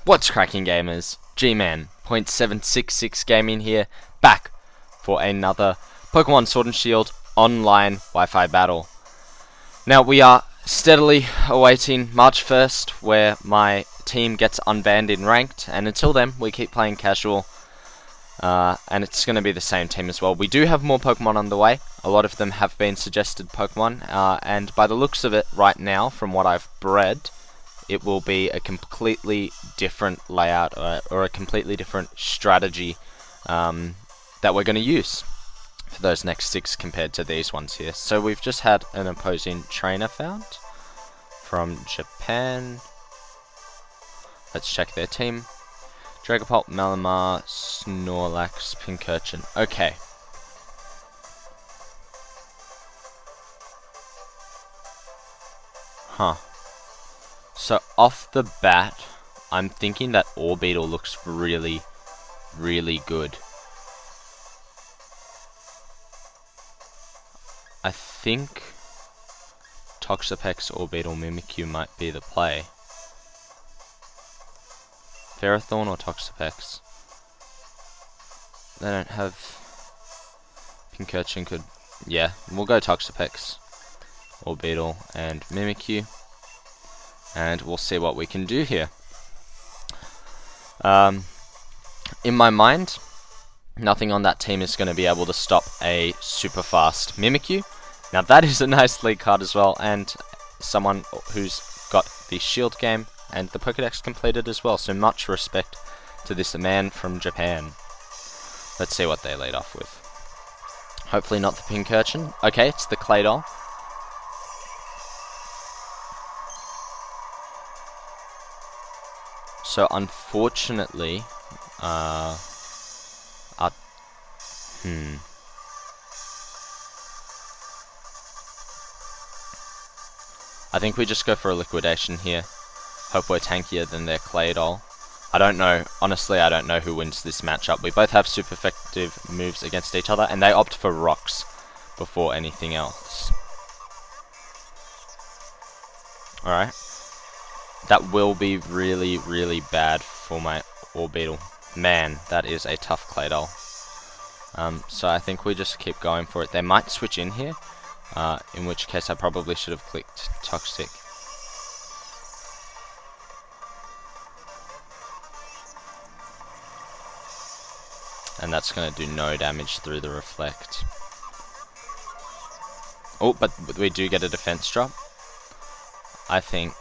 What's cracking, gamers? G-Man, .766 Gaming here, back for another Pokemon Sword and Shield online Wi-Fi battle. Now, we are steadily awaiting March 1st, where my team gets unbanned in Ranked, and until then, we keep playing casual, and it's going to be the same team as well. We do have more Pokemon on the way. A lot of them have been suggested Pokemon, and by the looks of it right now, from what I've bred, it will be a completely different layout or a completely different strategy that we're going to use for those next 6 compared to these ones here. So we've just had an opposing trainer found from Japan. Let's check their team. Dragapult, Malamar, Snorlax, Pincurchin. Okay. Huh. So off the bat, I'm thinking that Orbeetle looks really, really good. I think Toxapex, Orbeetle, Mimikyu might be the play. Ferrothorn or Toxapex? They don't have... Pincurchin could... Yeah, we'll go Toxapex, Orbeetle, and Mimikyu. And we'll see what we can do here. In my mind, nothing on that team is going to be able to stop a super fast Mimikyu. Now that is a nice league card as well, and someone who's got the Shield game and the Pokédex completed as well, so much respect to this man from Japan. Let's see what they lead off with. Hopefully not the Pincurchin. Okay, it's the Claydol. So unfortunately, I think we just go for a liquidation here. Hope we're tankier than their Claydol. I don't know, honestly I don't know who wins this matchup. We both have super effective moves against each other, and they opt for rocks before anything else. Alright. That will be really, really bad for my Orbeetle. Man, that is a tough Claydol. So I think we just keep going for it. They might switch in here, in which case I probably should have clicked Toxic. And that's going to do no damage through the Reflect. Oh, but we do get a defense drop. I think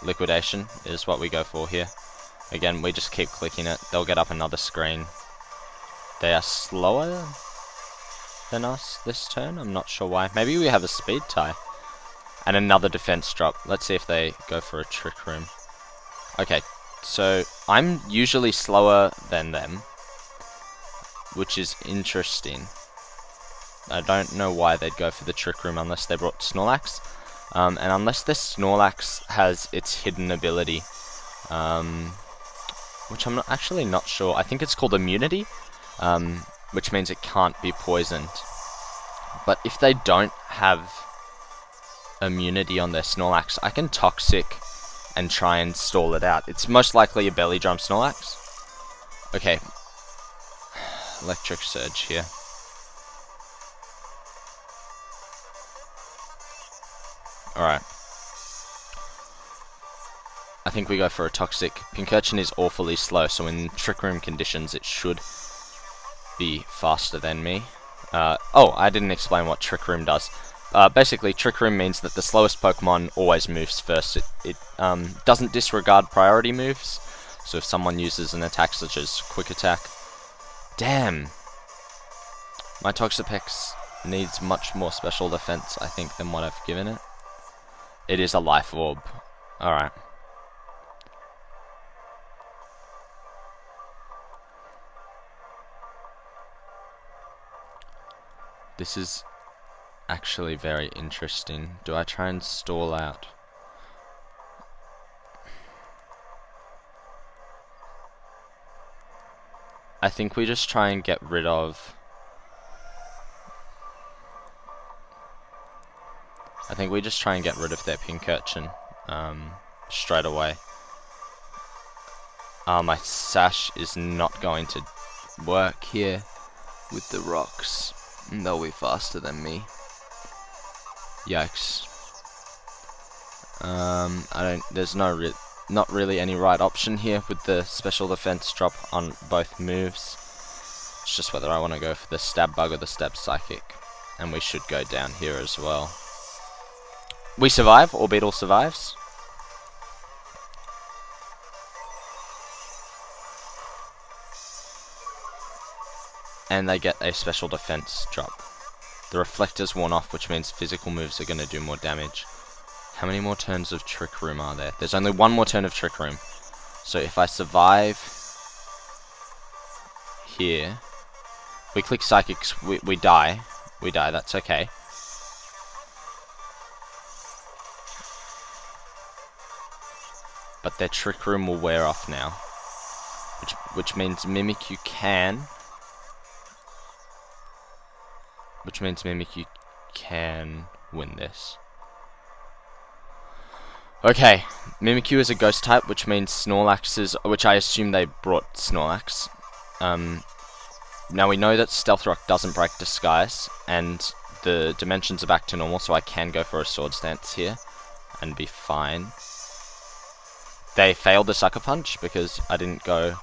liquidation is what we go for here. Again, we just keep clicking it. They'll get up another screen. They are slower than us this turn. I'm not sure why. Maybe we have a speed tie. And another defense drop. Let's see if they go for a Trick Room. Okay, so I'm usually slower than them, which is interesting. I don't know why they'd go for the Trick Room unless they brought Snorlax. And unless this Snorlax has its hidden ability, which I'm actually not sure. I think it's called Immunity, which means it can't be poisoned. But if they don't have Immunity on their Snorlax, I can Toxic and try and stall it out. It's most likely a Belly Drum Snorlax. Okay. Electric Surge here. Alright. I think we go for a Toxic. Pincurchin is awfully slow, so in Trick Room conditions it should be faster than me. Oh, I didn't explain what Trick Room does. Basically, Trick Room means that the slowest Pokemon always moves first. It doesn't disregard priority moves, so if someone uses an attack such as Quick Attack... Damn! My Toxapex needs much more special defense, I think, than what I've given it. It is a Life Orb. Alright. This is actually very interesting. Do I try and stall out? I think we just try and get rid of... I think we just try and get rid of their Pincurchin straight away. My sash is not going to work here with the rocks. They'll be faster than me. Yikes. There's not really any right option here with the special defense drop on both moves. It's just whether I want to go for the stab bug or the stab psychic. And we should go down here as well. We survive, or Beetle survives. And they get a special defense drop. The reflector's worn off, which means physical moves are going to do more damage. How many more turns of Trick Room are there? There's only one more turn of Trick Room. So if I survive here, we click Psychics, we die. We die, that's okay. But their Trick Room will wear off now. Which means Mimikyu can... Which means Mimikyu can win this. Okay, Mimikyu is a ghost type, which means Snorlax's, which I assume they brought Snorlax. Now we know that Stealth Rock doesn't break Disguise, and the dimensions are back to normal, so I can go for a Swords Dance here and be fine. They failed the Sucker Punch because I didn't go...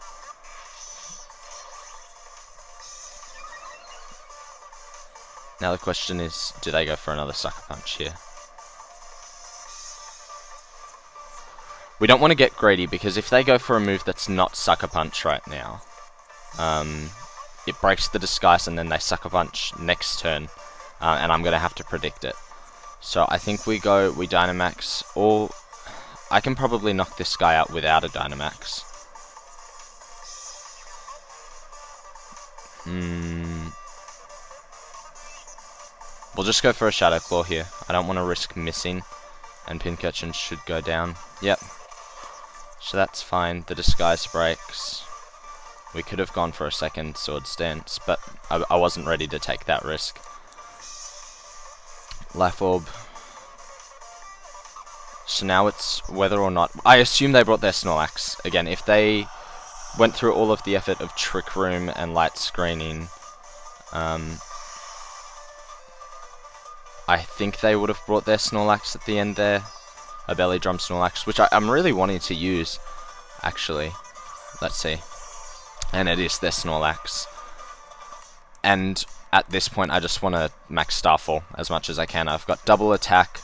Now the question is, do they go for another Sucker Punch here? We don't want to get greedy, because if they go for a move that's not Sucker Punch right now, it breaks the Disguise and then they Sucker Punch next turn, and I'm going to have to predict it. So I think we Dynamax, or I can probably knock this guy out without a Dynamax. We'll just go for a Shadow Claw here. I don't want to risk missing, and Pincurchin should go down. Yep. So that's fine. The Disguise breaks. We could have gone for a second Swords Dance, but I wasn't ready to take that risk. Life Orb. So now it's whether or not... I assume they brought their Snorlax. Again, if they went through all of the effort of Trick Room and Light Screening, I think they would have brought their Snorlax at the end there. A Belly Drum Snorlax, which I'm really wanting to use, actually. Let's see. And it is their Snorlax. And at this point, I just want to max Starfall as much as I can. I've got double attack.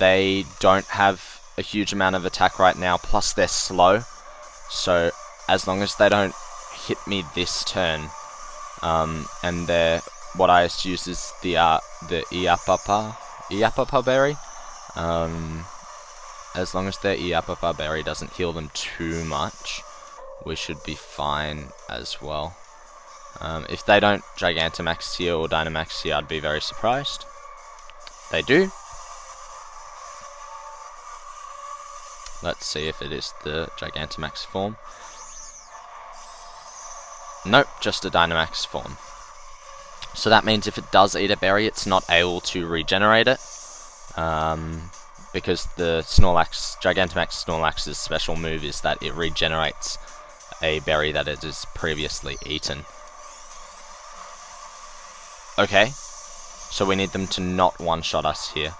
They don't have a huge amount of attack right now, plus they're slow. So as long as they don't hit me this turn, and they're... What I use is the Iapapa berry. As long as their Iapapa berry doesn't heal them too much, we should be fine as well. If they don't Gigantamax here or Dynamax here, I'd be very surprised. They do. Let's see if it is the Gigantamax form. Nope, just a Dynamax form. So that means if it does eat a berry, it's not able to regenerate it. Because the Gigantamax Snorlax's special move is that it regenerates a berry that it has previously eaten. Okay, so we need them to not one-shot us here.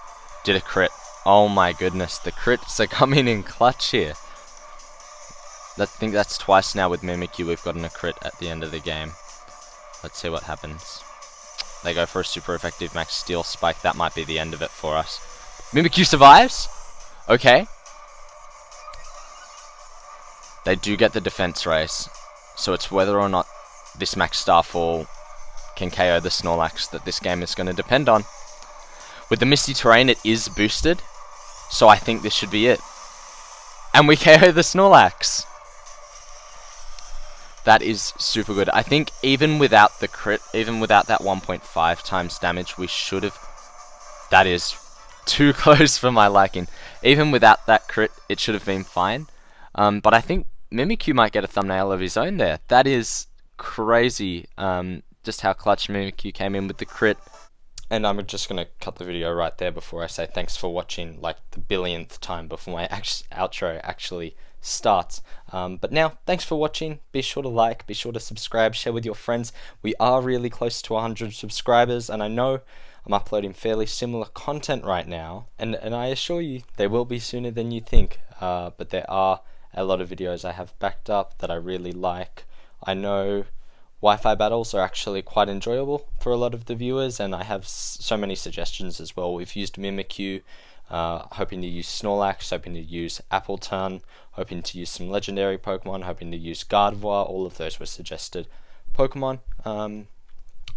Did a crit. Oh my goodness, the crits are coming in clutch here. I think that's twice now with Mimikyu we've gotten a crit at the end of the game. Let's see what happens. They go for a super effective Max Steel Spike. That might be the end of it for us. Mimikyu survives? Okay. They do get the defense raise. So it's whether or not this Max Starfall can KO the Snorlax that this game is going to depend on. With the Misty Terrain, it is boosted. So I think this should be it. And we KO the Snorlax. That is super good. I think even without the crit, even without that 1.5 times damage, we should have... That is too close for my liking. Even without that crit, it should have been fine. But I think Mimikyu might get a thumbnail of his own there. That is crazy. Just how clutch Mimikyu came in with the crit. And I'm just going to cut the video right there before I say thanks for watching, like the billionth time before my outro actually starts. But now, thanks for watching. Be sure to like, be sure to subscribe, share with your friends. We are really close to 100 subscribers, and I know I'm uploading fairly similar content right now, and I assure you they will be sooner than you think. But there are a lot of videos I have backed up that I really like. I know Wi-Fi battles are actually quite enjoyable for a lot of the viewers, and I have so many suggestions as well. We've used MIMIKYU, hoping to use Snorlax, hoping to use Appleton, hoping to use some legendary Pokemon, hoping to use Gardevoir. All of those were suggested Pokemon,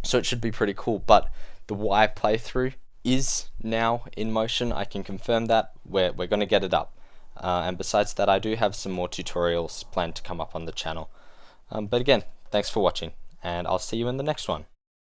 so it should be pretty cool. But the Y playthrough is now in motion. I can confirm that. We're going to get it up. And besides that, I do have some more tutorials planned to come up on the channel. But again, thanks for watching, and I'll see you in the next one.